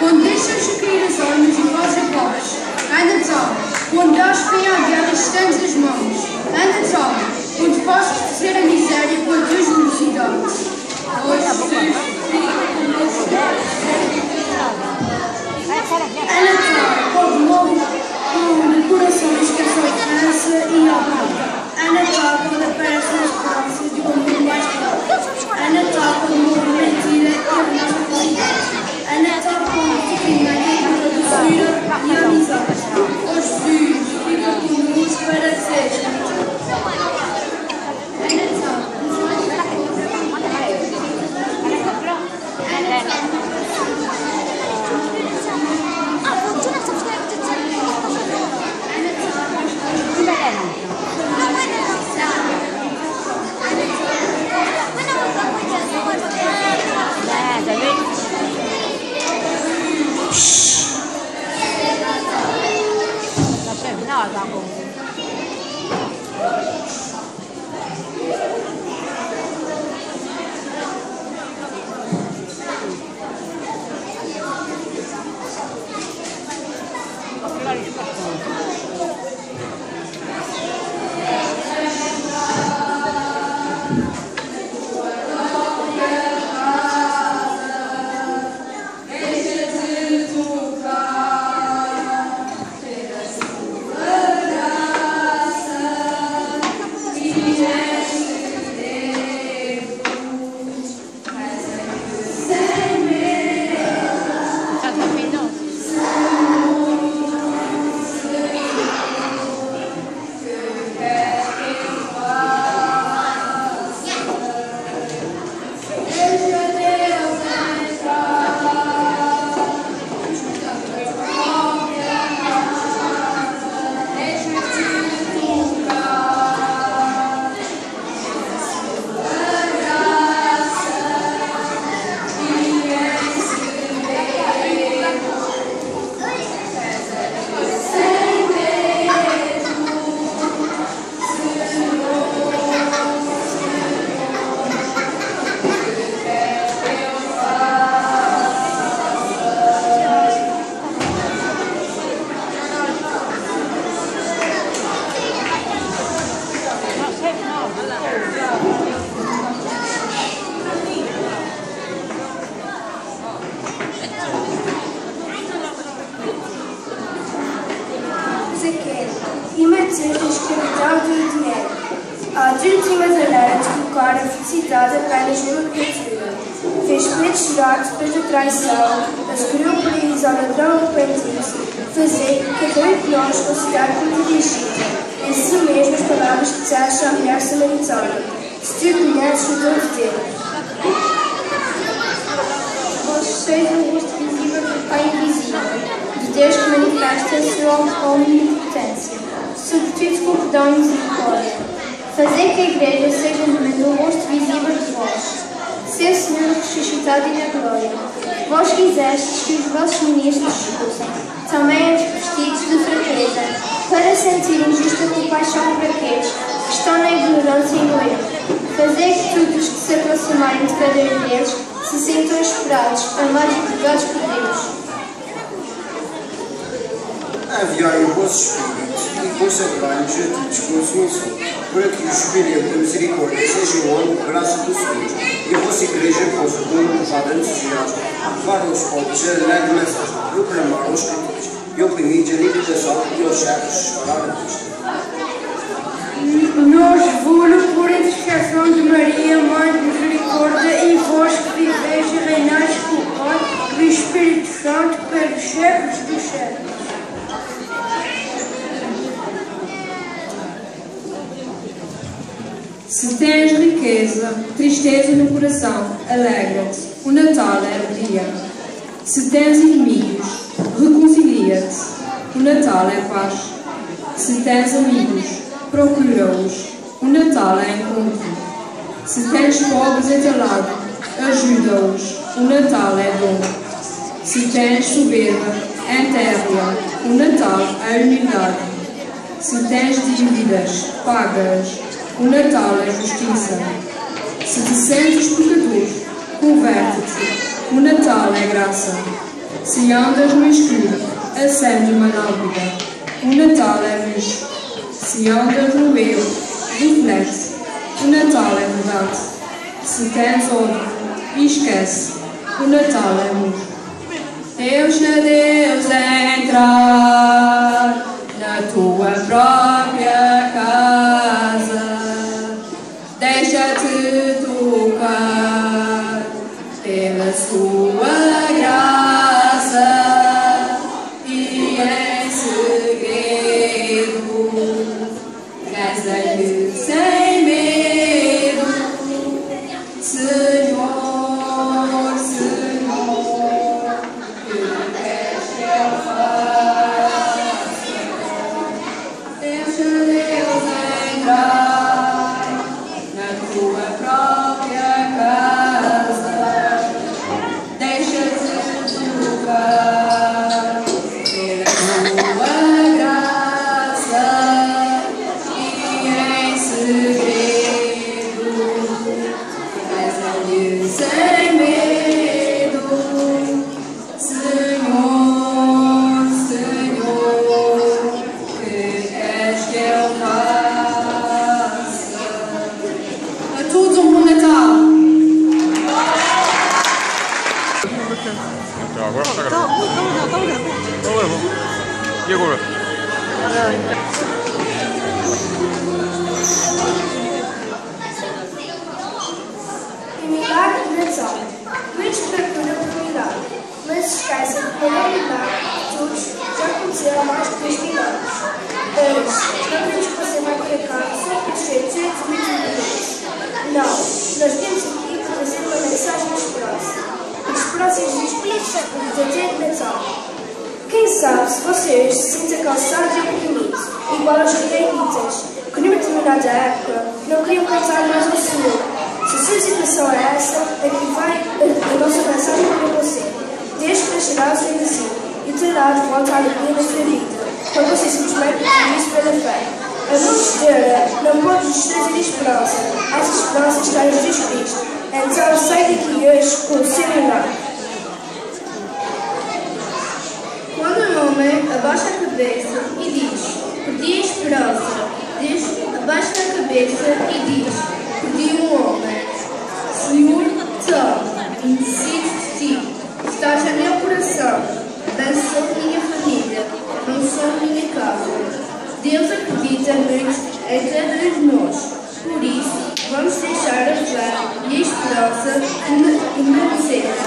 quando deixas cair as armas e vós apoias. É Natal, quando dás fim à guerra e estendes as mãos. É Natal, quando podes fazer a miséria com a tua generosidade. É Natal, quando morre o coração esquece a esperança e a alma. É Natal, quando aparece a esperança de um mundo mais claro. É Natal, quando morre a mentira e a felicidade. É Natal, quando fica em meio a doçura e a amizade. Ó Jesus, fica conosco para sempre. É Natal. E mantens a escravidão do dinheiro. A última maneira de colocar a felicidade apenas numa criatura. Fez predestinado pela traição, escolheu o paraíso ao ladrão arrependido, fazer que cada um de nós considere como dirigida. Em si mesmo as palavras que disseste à mulher samaritana. Se tu conheces o dom de Deus. Vós sois o rosto visível do Pai invisível, de Deus que manifesta a sua omnipotência, sobretudo com perdão e misericórdia. Fazer que a Igreja seja o rosto visível de vós, seu Senhor ressuscitado e na glória. Vós quisestes que os vossos ministros fossem também vestidos de fraqueza, para sentirem justa compaixão por aqueles que estão na ignorância e no erro. Fazer que todos os que se aproximarem de cada um deles se sintam esperados, amados e cuidados por Deus. Enviai o vosso Espírito e consagrai-nos a todos com a sua unção, para que o Espírito da misericórdia seja o ânimo, graça do Senhor, e a vossa Igreja possa, com elevada necessidade, levar aos pobres a alegre mensagem, proclamar aos catives e oprimidos a libertação e aos cegos chorar a Cristo. Nós vos, por intercessão de Maria, Mãe de Misericórdia, e vós que viveis e reinais com o Pai e o Espírito Santo pelos séculos dos séculos. Se tens riqueza, tristeza no coração, alegra-te, o Natal é o dia. Se tens inimigos, reconcilia-te, o Natal é paz. Se tens amigos, procura-os, o Natal é encontro. Se tens pobres a teu lado, ajuda-os, o Natal é dom. Se tens soberba, enterra-a, o Natal é humildade. Se tens dívidas, paga-as, o Natal é justiça. Se te sentes pecador, converte-te, o Natal é graça. Se andas no escuro, acende uma lâmpada. O Natal é luz. Se andas no eu, reflete. O Natal é verdade. Se tens ódio, esquece. O Natal é amor. Deixa Deus entrar na tua própria casa. Deixa-te tocar pela sua graça e em segredo reza-lhe sem medo. Senhor, Senhor, que queres que eu faça? Deixa Deus entrar na tua própria casa. Deixa-te tocar pela sua graça e em segredo reza-lhe sem medo. Senhor, Senhor, que queres que eu faça? A todos um bom Natal! Agora está gravando. E agora? Milagre de Natal. Muitos procuram por milagre, mas se esquecem que o maior milagre de todos já aconteceu há mais de 3 mil anos. Mas não temos que você vai para casa só por ser 200 milhões. Não, nós viemos aqui para trazer uma mensagem de esperança. E de esperança existe pelo verdadeiro Natal. Quem sabe se vocês se sentem cansados e oprimidos, igual aos israelitas, que numa determinada época não queriam cantar mais ao Senhor. Se a sua situação é essa, aqui vai a nossa mensagem para você. Deus crescerá o seu vizinho e terá de volta a alegria na sua vida, quando você simplesmente pedir isso pela fé. A mão esteira não pode nos trazer esperança. Essa esperança está em Jesus Cristo. Então sai daqui hoje com o seu milagre. Quando um homem abaixa a cabeça e diz, perdi a esperança, Deus abaixa a cabeça e diz, perdi um homem. Senhor, tome, necessito de ti, estás no meu coração, abençoa minha família, não só minha casa. Deus acredita muito em todos nós, por isso vamos deixar a fé e a esperança que merecemos.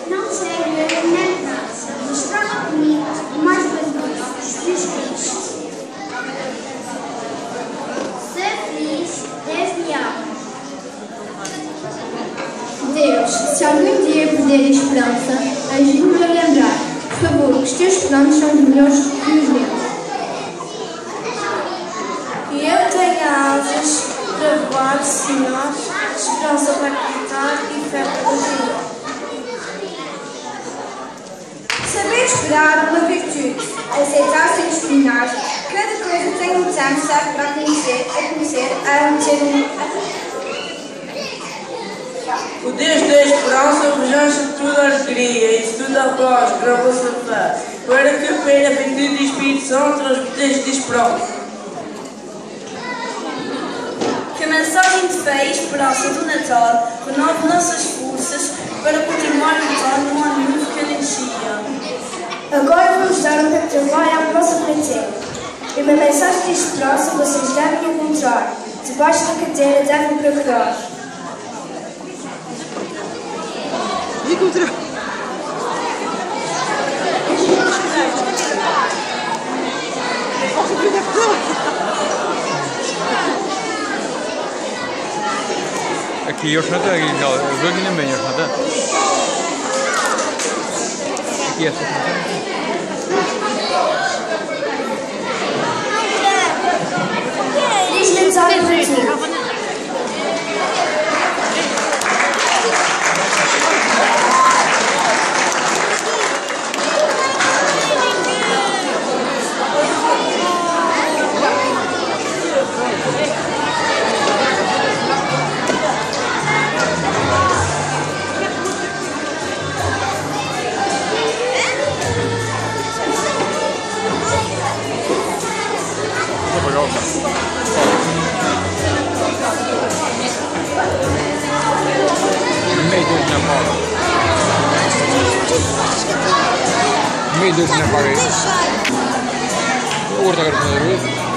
Não sei a minha casa, mas traga comigo mais benditos, Jesus Cristo. Ser feliz, Deus me ama. Deus, se algum dia perder a esperança, ajude-me a lembrar, por favor, que os teus planos são melhores que os meus. Que eu tenha asas para voar, Senhor, esperança para acreditar e fé para viver. Saber esperar uma virtude, aceitar sem disciplinar, cada coisa tem um tempo certo para conhecer, a meter um. O Deus da esperança vos enche de toda alegria e de toda a paz para a vossa fé, para que pela virtude do Espírito Santo transmiteis de esperança. Que a mensagem de fé e esperança do Natal renove nossas forças para continuar a lutar num ano novo que inicia. Agora vamos dar um trabalho à nossa plateia. E uma mensagem de esperança vocês devem encontrar. Debaixo da cadeira devem procurar. Aqui już na tak, godzinę mniej już na tak. Aqui jest. Diz mensagem para ti. Медленно пари. Урта, как